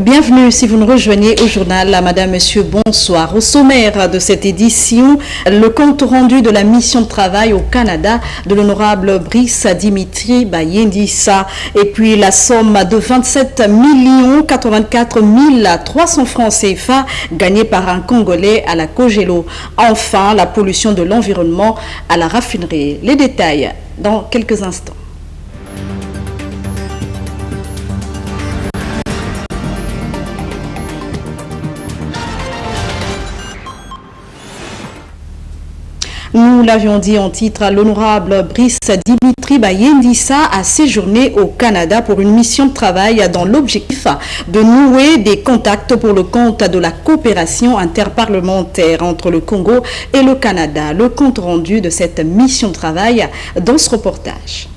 Bienvenue si vous nous rejoignez au journal. Madame, Monsieur, bonsoir. Au sommaire de cette édition, le compte rendu de la mission de travail au Canada de l'honorable Brice Dimitri Bayendissa et puis la somme de 27 84 300 francs CFA gagnée par un Congolais à la Kogelo. Enfin, la pollution de l'environnement à la raffinerie. Les détails dans quelques instants. Nous l'avions dit en titre, l'honorable Brice Dimitri Bayendissa a séjourné au Canada pour une mission de travail dans l'objectif de nouer des contacts pour le compte de la coopération interparlementaire entre le Congo et le Canada. Le compte rendu de cette mission de travail dans ce reportage.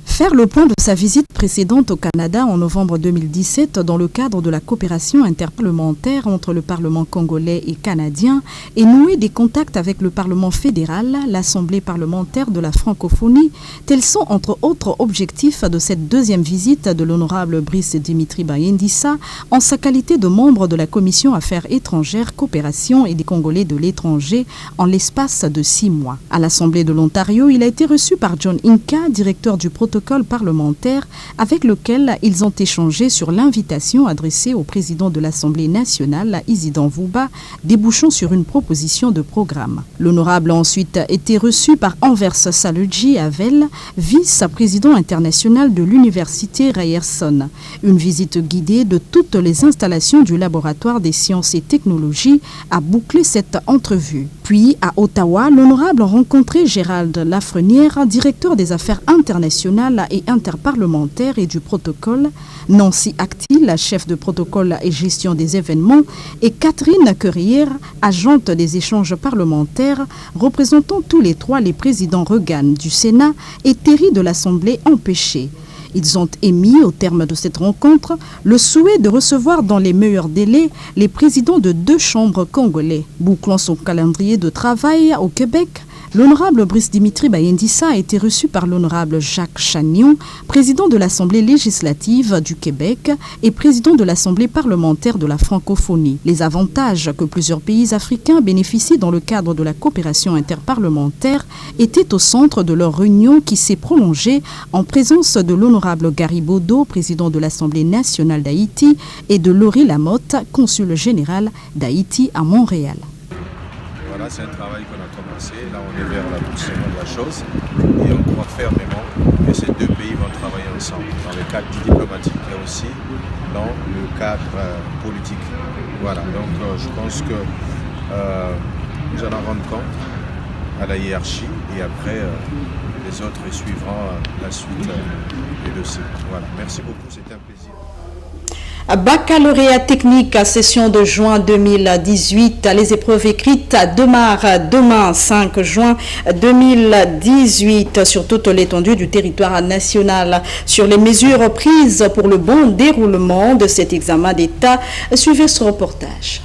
Faire le point de sa visite précédente au Canada en novembre 2017 dans le cadre de la coopération interparlementaire entre le Parlement congolais et canadien et nouer des contacts avec le Parlement fédéral, l'Assemblée parlementaire de la francophonie, tels sont entre autres objectifs de cette deuxième visite de l'honorable Brice Dimitri Bayendissa en sa qualité de membre de la Commission Affaires étrangères, coopération et des Congolais de l'étranger en l'espace de 6 mois. À l'Assemblée de l'Ontario, il a été reçu par John Inka, directeur du protocole parlementaire avec lequel ils ont échangé sur l'invitation adressée au président de l'Assemblée nationale, Isidore Vouba, débouchant sur une proposition de programme. L'honorable a ensuite été reçu par Anvers Saludji Avel, vice-président international de l'université Ryerson. Une visite guidée de toutes les installations du laboratoire des sciences et technologies a bouclé cette entrevue. Puis, à Ottawa, l'honorable a rencontré Gérald Lafrenière, directeur des affaires internationales et interparlementaire et du protocole, Nancy Acti, la chef de protocole et gestion des événements, et Catherine Currière, agente des échanges parlementaires, représentant tous les trois les présidents Reagan du Sénat et Terry de l'Assemblée empêchée. Ils ont émis, au terme de cette rencontre, le souhait de recevoir dans les meilleurs délais les présidents de 2 chambres congolais. Bouclant son calendrier de travail au Québec, l'honorable Brice Dimitri Bayendissa a été reçu par l'honorable Jacques Chagnon, président de l'Assemblée législative du Québec et président de l'Assemblée parlementaire de la francophonie. Les avantages que plusieurs pays africains bénéficient dans le cadre de la coopération interparlementaire étaient au centre de leur réunion qui s'est prolongée en présence de l'honorable Gary Bodo, président de l'Assemblée nationale d'Haïti, et de Laurie Lamotte, consul général d'Haïti à Montréal. Voilà, c'est un travail qu'on a commencé. Là, on est vers la poursuite de la chose. Et on croit fermement que ces 2 pays vont travailler ensemble dans le cadre diplomatique et aussi dans le cadre politique. Voilà, donc je pense que nous allons rendre compte à la hiérarchie et après les autres suivront la suite des dossiers. Voilà, merci beaucoup, c'était un plaisir. Baccalauréat technique à session de juin 2018. Les épreuves écrites démarrent demain 5 juin 2018 sur toute l'étendue du territoire national. Sur les mesures prises pour le bon déroulement de cet examen d'État, suivez ce reportage.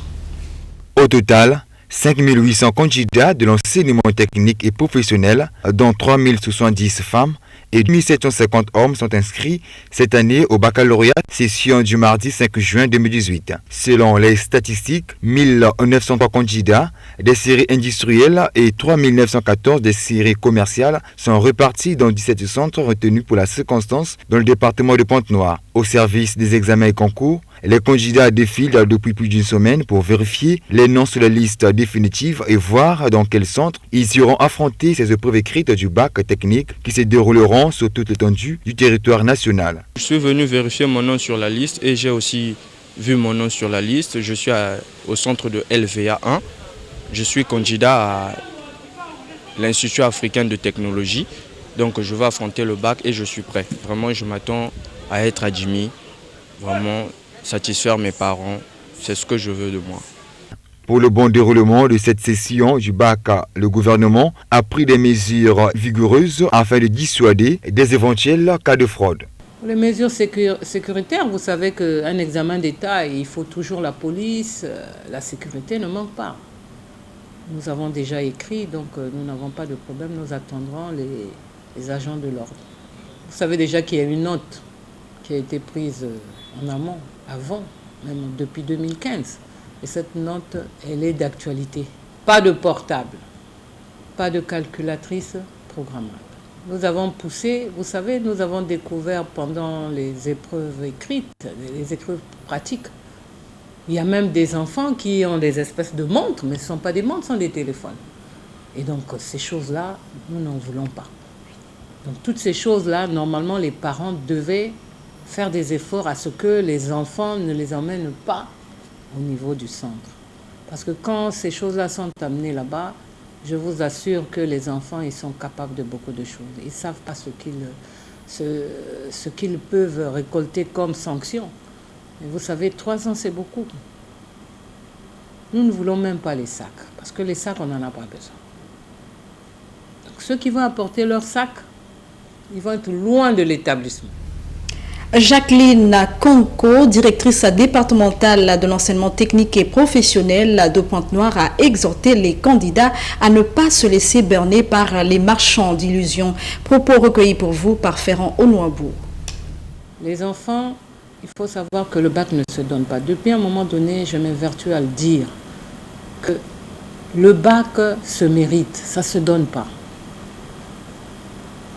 Au total, 5 800 candidats de l'enseignement technique et professionnel, dont 3 070 femmes, et 1750 hommes sont inscrits cette année au baccalauréat session du mardi 5 juin 2018. Selon les statistiques, 1903 candidats des séries industrielles et 3914 des séries commerciales sont repartis dans 17 centres retenus pour la circonstance dans le département de Pointe-Noire. Au service des examens et concours, les candidats défilent depuis plus d'une semaine pour vérifier les noms sur la liste définitive et voir dans quel centre ils iront affronter ces épreuves écrites du bac technique qui se dérouleront sur toute l'étendue du territoire national. Je suis venu vérifier mon nom sur la liste et j'ai aussi vu mon nom sur la liste. Je suis au centre de LVA 1. Je suis candidat à l'Institut africain de technologie. Donc je vais affronter le bac et je suis prêt. Vraiment, je m'attends à être admis. Vraiment satisfaire mes parents, c'est ce que je veux de moi. Pour le bon déroulement de cette session du bac, le gouvernement a pris des mesures vigoureuses afin de dissuader des éventuels cas de fraude. Les mesures sécuritaires, vous savez qu'un examen d'État, il faut toujours la police, la sécurité ne manque pas. Nous avons déjà écrit, donc nous n'avons pas de problème, nous attendrons les agents de l'ordre. Vous savez déjà qu'il y a une note qui a été prise en amont, avant, même depuis 2015. Et cette note, elle est d'actualité. Pas de portable, pas de calculatrice programmable. Nous avons poussé, vous savez, nous avons découvert pendant les épreuves écrites, les épreuves pratiques, il y a même des enfants qui ont des espèces de montres, mais ce ne sont pas des montres, ce sont des téléphones. Et donc ces choses-là, nous n'en voulons pas. Donc toutes ces choses-là, normalement, les parents devaient faire des efforts à ce que les enfants ne les emmènent pas au niveau du centre. Parce que quand ces choses-là sont amenées là-bas, je vous assure que les enfants, ils sont capables de beaucoup de choses. Ils ne savent pas ce qu'ils peuvent récolter comme sanction. Et vous savez, 3 ans, c'est beaucoup. Nous ne voulons même pas les sacs, parce que les sacs, on n'en a pas besoin. Donc ceux qui vont apporter leurs sacs, ils vont être loin de l'établissement. Jacqueline Konko, directrice départementale de l'enseignement technique et professionnel de Pointe-Noire, a exhorté les candidats à ne pas se laisser berner par les marchands d'illusions. Propos recueillis pour vous par Ferrand Onouabou. Les enfants, il faut savoir que le bac ne se donne pas. Depuis un moment donné, je m'évertue à le dire, que le bac se mérite, ça ne se donne pas.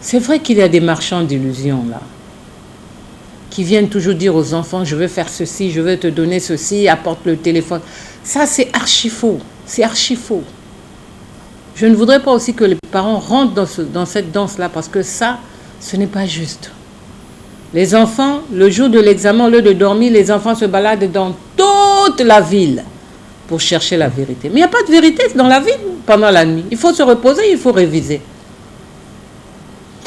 C'est vrai qu'il y a des marchands d'illusions là, qui viennent toujours dire aux enfants, je veux faire ceci, je veux te donner ceci, apporte le téléphone. Ça, c'est archi faux. C'est archi faux. Je ne voudrais pas aussi que les parents rentrent dans cette danse-là, parce que ça, ce n'est pas juste. Les enfants, le jour de l'examen, au lieu de dormir, les enfants se baladent dans toute la ville pour chercher la vérité. Mais il n'y a pas de vérité dans la ville pendant la nuit. Il faut se reposer, il faut réviser.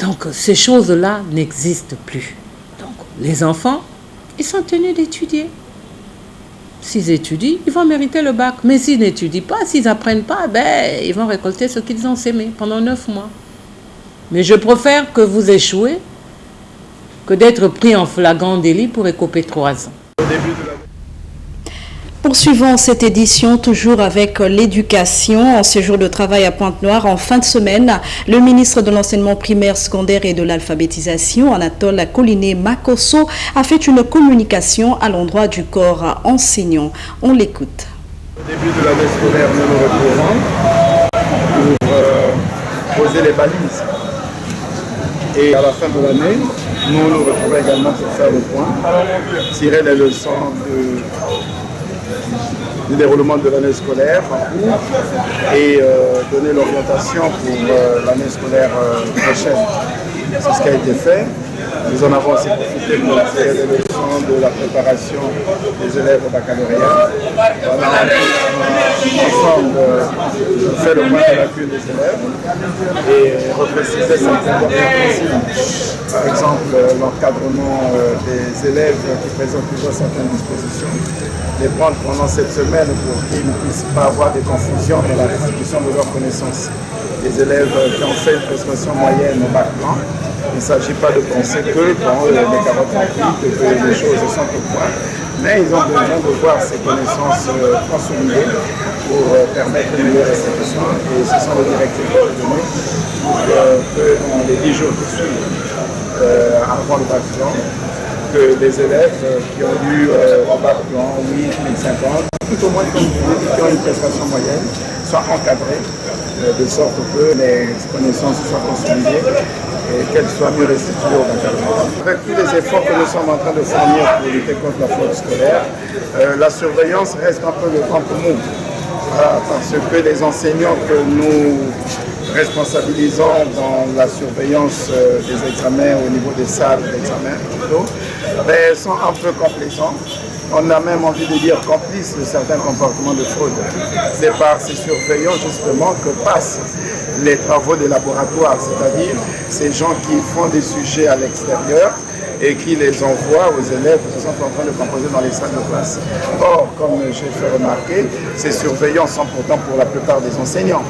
Donc, ces choses-là n'existent plus. Donc, les enfants, ils sont tenus d'étudier. S'ils étudient, ils vont mériter le bac. Mais s'ils n'étudient pas, s'ils n'apprennent pas, ils vont récolter ce qu'ils ont sémé pendant 9 mois. Mais je préfère que vous échouez que d'être pris en flagrant délit pour écoper 3 ans. Poursuivons cette édition toujours avec l'éducation. En séjour de travail à Pointe-Noire, en fin de semaine, le ministre de l'enseignement primaire, secondaire et de l'alphabétisation, Anatole Koliné-Makosso, a fait une communication à l'endroit du corps enseignant. On l'écoute. Au début de l'année scolaire, nous nous retrouvons pour poser les balises. Et à la fin de l'année, nous nous retrouvons également pour faire le point, tirer les leçons du déroulement de l'année scolaire en cours et donner l'orientation pour l'année scolaire prochaine. C'est ce qui a été fait. Nous en avons aussi profité pour tirer les leçons de la préparation des élèves au baccalauréat. On a ensemble fait le point de l'accueil des élèves et repréciser certains principes. Par exemple, l'encadrement des élèves qui présentent toujours certaines dispositions, les prendre pendant cette semaine pour qu'ils ne puissent pas avoir des confusions dans la restitution de leurs connaissances. Les élèves qui ont fait une prestation moyenne au bac blanc, il ne s'agit pas de penser que quand les carottes sont cuites, que les choses sont au point, mais ils ont besoin de voir ces connaissances consolidées pour permettre une meilleure restitution. Et ce sont les directives que je donne pour que dans les 10 jours qui suivent, avant le bac blanc, que les élèves qui ont eu au bac blanc 8, 1050, tout au moins comme vous, qui ont une prestation moyenne, soient encadrés de sorte que les connaissances soient consolidées et qu'elles soient mieux restituées au baccalauréat. Avec tous les efforts que nous sommes en train de fournir pour lutter contre la fraude scolaire, la surveillance reste un peu le temps commun. Parce que les enseignants que nous responsabilisons dans la surveillance des examens au niveau des salles d'examen sont un peu complaisants. On a même envie de dire complices de certains comportements de fraude. C'est par ces surveillants justement que passent les travaux des laboratoires, c'est-à-dire ces gens qui font des sujets à l'extérieur et qui les envoient aux élèves qui sont en train de composer dans les salles de classe. Or, comme j'ai fait remarquer, ces surveillants sont pourtant pour la plupart des enseignants.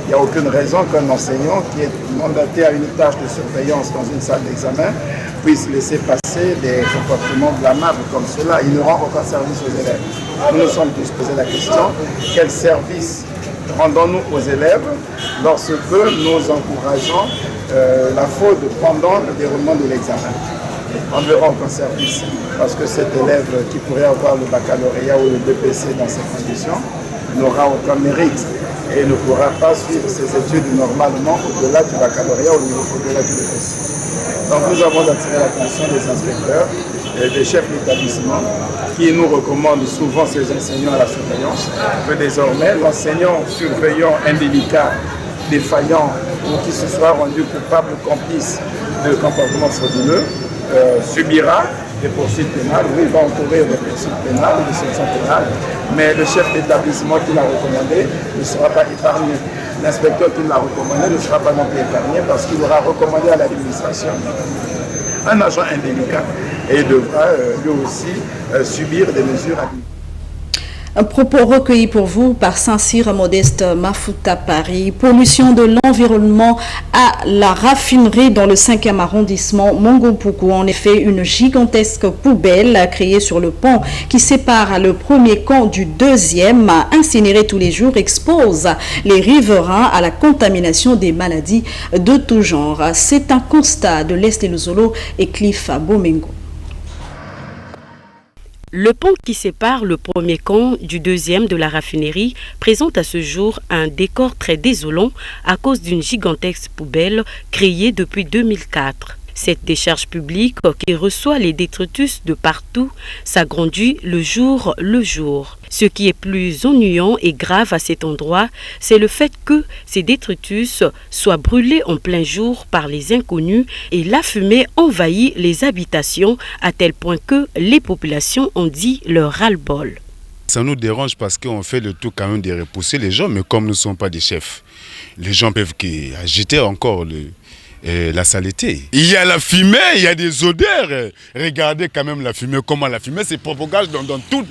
Il n'y a aucune raison qu'un enseignant qui est mandaté à une tâche de surveillance dans une salle d'examen puisse laisser passer des comportements blâmables comme cela. Il ne rend aucun service aux élèves. Nous nous sommes tous posé la question, quel service rendons-nous aux élèves lorsque nous encourageons la fraude pendant le déroulement de l'examen? On ne rend aucun service parce que cet élève qui pourrait avoir le baccalauréat ou le BPC dans ces conditions n'aura aucun mérite et ne pourra pas suivre ses études normalement au-delà du baccalauréat ou au-delà du BPC. Donc nous avons attiré l'attention des inspecteurs et des chefs d'établissement qui nous recommandent souvent ces enseignants à la surveillance que désormais l'enseignant surveillant indélicat, défaillant ou qui se soit rendu coupable ou complice de comportements frauduleux subira des poursuites pénales, oui, il va encourir des poursuites pénales, des sanctions pénales, mais le chef d'établissement qui l'a recommandé ne sera pas épargné. L'inspecteur qui l'a recommandé ne sera pas non plus épargné parce qu'il aura recommandé à l'administration un agent indélicat et il devra lui aussi subir des mesures administratives. Un propos recueilli pour vous par Saint-Cyr Modeste Mafuta Paris. Pollution de l'environnement à la raffinerie dans le 5e arrondissement Mongompuku. En effet, une gigantesque poubelle créée sur le pont qui sépare le premier camp du deuxième, incinéré tous les jours, expose les riverains à la contamination des maladies de tout genre. C'est un constat de Leslie Luzolo et Cliff Bomengo. Le pont qui sépare le premier camp du deuxième de la raffinerie présente à ce jour un décor très désolant à cause d'une gigantesque poubelle créée depuis 2004. Cette décharge publique qui reçoit les détritus de partout s'agrandit le jour le jour. Ce qui est plus ennuyant et grave à cet endroit, c'est le fait que ces détritus soient brûlés en plein jour par les inconnus et la fumée envahit les habitations à tel point que les populations ont dit leur ras-le-bol. Ça nous dérange parce qu'on fait le tout quand même de repousser les gens, mais comme nous ne sommes pas des chefs, les gens peuvent agiter encore la saleté. Il y a la fumée, il y a des odeurs. Regardez quand même la fumée, comment la fumée se propage dans tous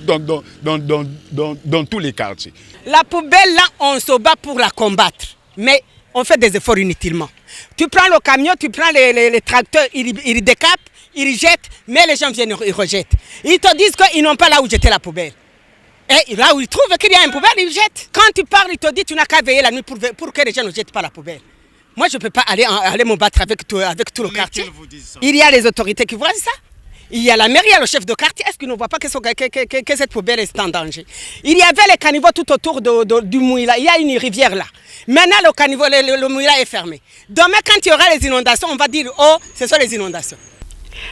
les quartiers. La poubelle, là, on se bat pour la combattre, mais on fait des efforts inutilement. Tu prends le camion, tu prends les tracteurs, ils décapent, ils jettent, mais les gens viennent, ils rejettent. Ils te disent qu'ils n'ont pas là où jeter la poubelle. Et là où ils trouvent qu'il y a une poubelle, ils jettent. Quand tu parles, ils te disent que tu n'as qu'à veiller la nuit pour que les gens ne jettent pas la poubelle. Moi, je ne peux pas aller me battre avec tout le quartier. Il y a les autorités qui voient ça. Il y a la mairie, il y a le chef de quartier. Est-ce qu'ils ne voient pas que cette poubelle est en danger? Il y avait les caniveaux tout autour du Mouila. Il y a une rivière là. Maintenant, le caniveau, le Mouila est fermé. Demain, quand il y aura les inondations, on va dire « Oh, ce sont les inondations ».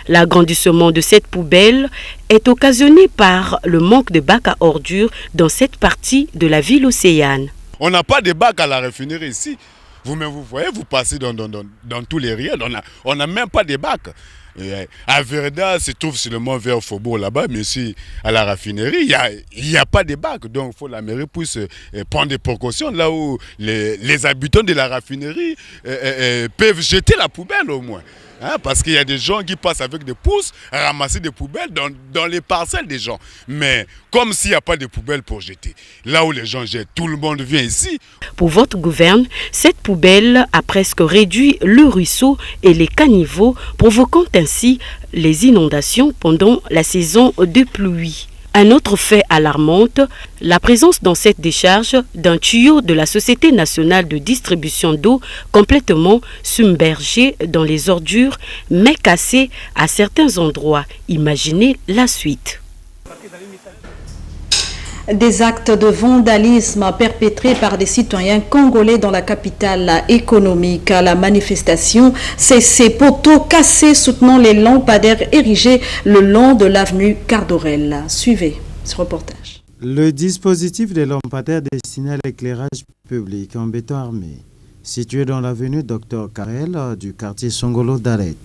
L'agrandissement de cette poubelle est occasionné par le manque de bacs à ordures dans cette partie de la ville océane. On n'a pas de bacs à la raffinerie ici. Vous-même, vous voyez, vous passez dans tous les riels, on n'a même pas de bacs. À Verda, se trouve seulement vers Faubourg là-bas, mais ici, à la raffinerie, il n'y a pas de bacs. Donc, il faut que la mairie puisse prendre des précautions là où les habitants de la raffinerie peuvent jeter la poubelle au moins. Hein, parce qu'il y a des gens qui passent avec des pouces ramasser des poubelles dans les parcelles des gens. Mais comme s'il n'y a pas de poubelles pour jeter, là où les gens jettent, tout le monde vient ici. Pour votre gouverne, cette poubelle a presque réduit le ruisseau et les caniveaux, provoquant ainsi les inondations pendant la saison de pluie. Un autre fait alarmant, la présence dans cette décharge d'un tuyau de la Société nationale de distribution d'eau complètement submergé dans les ordures, mais cassé à certains endroits. Imaginez la suite. Des actes de vandalisme perpétrés par des citoyens congolais dans la capitale économique. La manifestation, c'est ces poteaux cassés soutenant les lampadaires érigés le long de l'avenue Cardorel. Suivez ce reportage. Le dispositif des lampadaires destiné à l'éclairage public en béton armé, situé dans l'avenue Dr Karel du quartier Songolo d'Aret,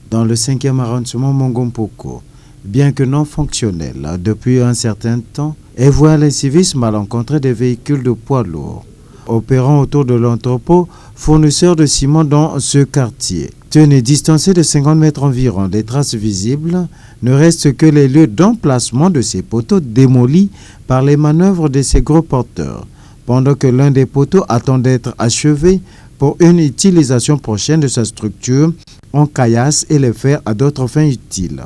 dans le 5e arrondissement Mongompuku, bien que non fonctionnel depuis un certain temps, et voit l'incivisme à l'encontre des véhicules de poids lourds opérant autour de l'entrepôt fournisseur de ciment dans ce quartier. Tenez, distancés de 50 mètres environ des traces visibles, ne restent que les lieux d'emplacement de ces poteaux démolis par les manœuvres de ces gros porteurs, pendant que l'un des poteaux attend d'être achevé pour une utilisation prochaine de sa structure en caillasse et les fer à d'autres fins utiles.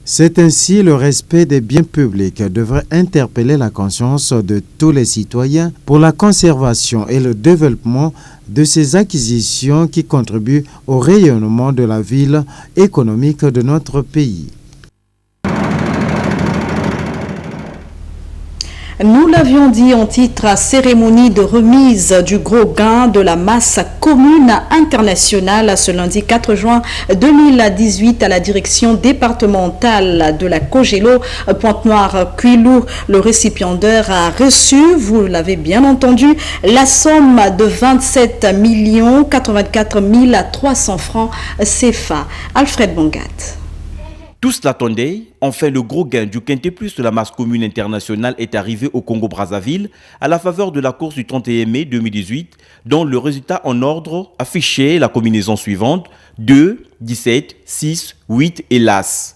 C'est ainsi le respect des biens publics devrait interpeller la conscience de tous les citoyens pour la conservation et le développement de ces acquisitions qui contribuent au rayonnement de la ville économique de notre pays. Nous l'avions dit en titre, cérémonie de remise du gros gain de la masse commune internationale ce lundi 4 juin 2018 à la direction départementale de la Kogelo, Pointe-Noire-Kwilu. Le récipiendaire a reçu, vous l'avez bien entendu, la somme de 27 084 300 francs CFA. Alfred Bongat. Tous l'attendaient, enfin le gros gain du quintet plus de la masse commune internationale est arrivé au Congo-Brazzaville à la faveur de la course du 31 mai 2018 dont le résultat en ordre affichait la combinaison suivante 2, 17, 6, 8 et l'As.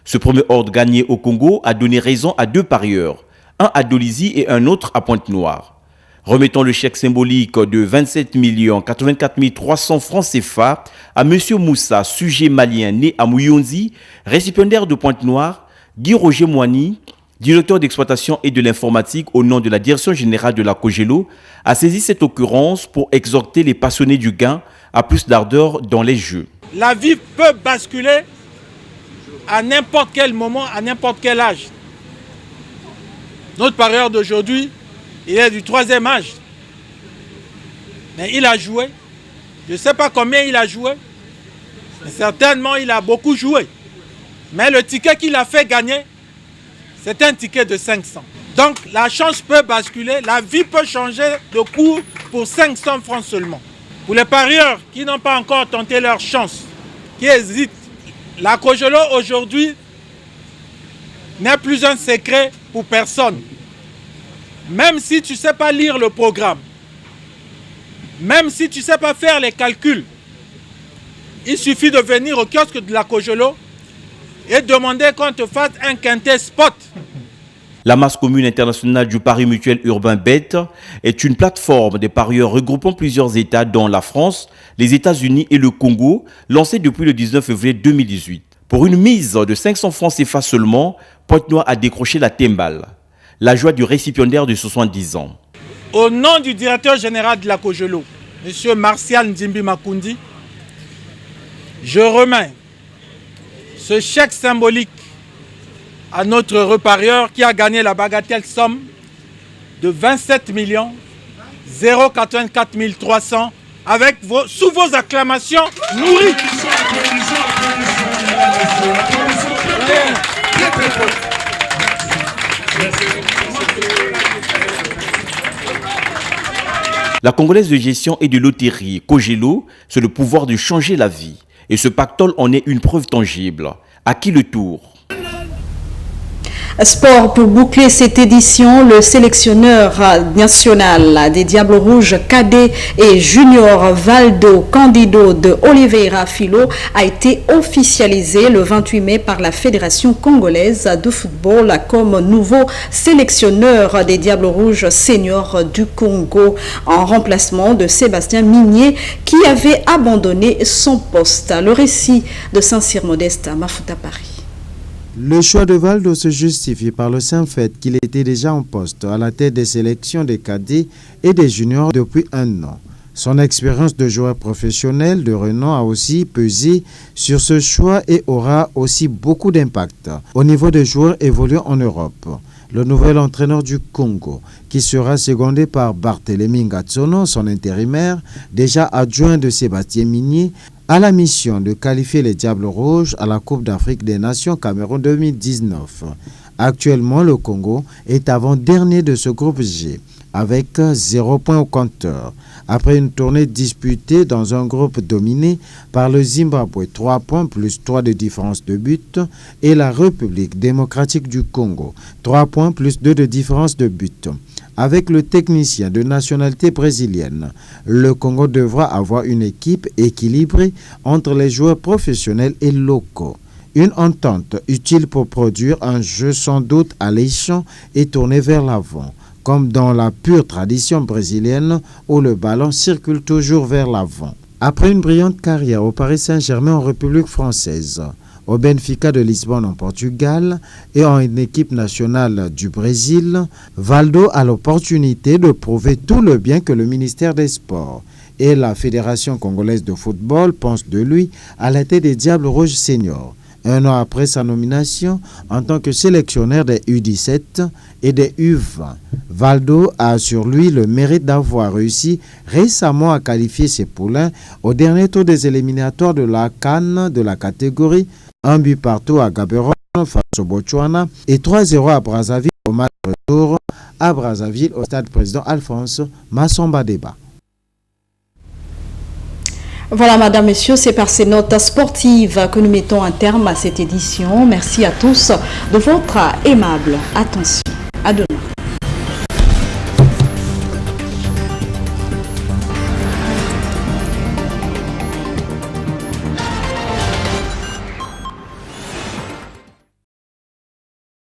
Ce premier ordre gagné au Congo a donné raison à deux parieurs, un à Dolisie et un autre à Pointe-Noire. Remettons le chèque symbolique de 27 084 300 francs CFA à M. Moussa, sujet malien né à Mouyonzi, récipiendaire de Pointe-Noire, Guy Roger Moigny, directeur d'exploitation et de l'informatique au nom de la direction générale de la Kogelo, a saisi cette occurrence pour exhorter les passionnés du gain à plus d'ardeur dans les jeux. La vie peut basculer à n'importe quel moment, à n'importe quel âge. Notre parieur d'aujourd'hui, il est du 3e âge. Mais il a joué. Je ne sais pas combien il a joué. Mais certainement, il a beaucoup joué. Mais le ticket qu'il a fait gagner, c'est un ticket de 500. Donc, la chance peut basculer. La vie peut changer de cours pour 500 francs seulement. Pour les parieurs qui n'ont pas encore tenté leur chance, qui hésitent, la Kogelo aujourd'hui n'est plus un secret pour personne. Même si tu ne sais pas lire le programme, même si tu ne sais pas faire les calculs, il suffit de venir au kiosque de la Kogelo et demander qu'on te fasse un quintet spot. La masse commune internationale du pari mutuel urbain BET est une plateforme de parieurs regroupant plusieurs États dont la France, les États-Unis et le Congo, lancée depuis le 19 février 2018. Pour une mise de 500 francs CFA seulement, Pointe-Noire a décroché la timbale. La joie du récipiendaire de 70 ans. Au nom du directeur général de la Kogelo, M. Martial Ndimbi Makundi, je remets ce chèque symbolique à notre reparieur qui a gagné la bagatelle somme de 27 084 300 avec sous vos acclamations nourries. La Congolaise de gestion et de loterie, Kogelo, c'est le pouvoir de changer la vie. Et ce pactole en est une preuve tangible. À qui le tour ? Sport pour boucler cette édition, le sélectionneur national des Diables Rouges cadet et junior Valdo Candido de Oliveira Filo a été officialisé le 28 mai par la Fédération congolaise de football comme nouveau sélectionneur des Diables Rouges seniors du Congo en remplacement de Sébastien Migné qui avait abandonné son poste. Le récit de Saint-Cyr Modeste à Mafuta Paris. Le choix de Valdo se justifie par le simple fait qu'il était déjà en poste à la tête des sélections des cadets et des juniors depuis un an. Son expérience de joueur professionnel de renom a aussi pesé sur ce choix et aura aussi beaucoup d'impact au niveau des joueurs évoluant en Europe. Le nouvel entraîneur du Congo, qui sera secondé par Barthélémy Ngatsono, son intérimaire, déjà adjoint de Sébastien Migné, a la mission de qualifier les Diables Rouges à la Coupe d'Afrique des Nations Cameroun 2019. Actuellement, le Congo est avant-dernier de ce groupe G, avec 0 point au compteur. Après une tournée disputée dans un groupe dominé par le Zimbabwe, 3 points plus 3 de différence de but, et la République démocratique du Congo, 3 points plus 2 de différence de but. avec le technicien de nationalité brésilienne. Le Congo devra avoir une équipe équilibrée entre les joueurs professionnels et locaux. Une entente utile pour produire un jeu sans doute alléchant et tourné vers l'avant, comme dans la pure tradition brésilienne où le ballon circule toujours vers l'avant. Après une brillante carrière au Paris Saint-Germain en République française, au Benfica de Lisbonne en Portugal et en équipe nationale du Brésil, Valdo a l'opportunité de prouver tout le bien que le ministère des Sports et la Fédération congolaise de football pensent de lui à la tête des Diables Rouges Seniors. Un an après sa nomination en tant que sélectionneur des U17 et des U20, Valdo a sur lui le mérite d'avoir réussi récemment à qualifier ses poulains au dernier tour des éliminatoires de la CAN de la catégorie, 1 but partout à Gaborone face au Botswana et 3-0 à Brazzaville au match retour à Brazzaville au stade président Alphonse Massamba Deba. Voilà, madame, messieurs, c'est par ces notes sportives que nous mettons un terme à cette édition. Merci à tous de votre aimable attention. À demain.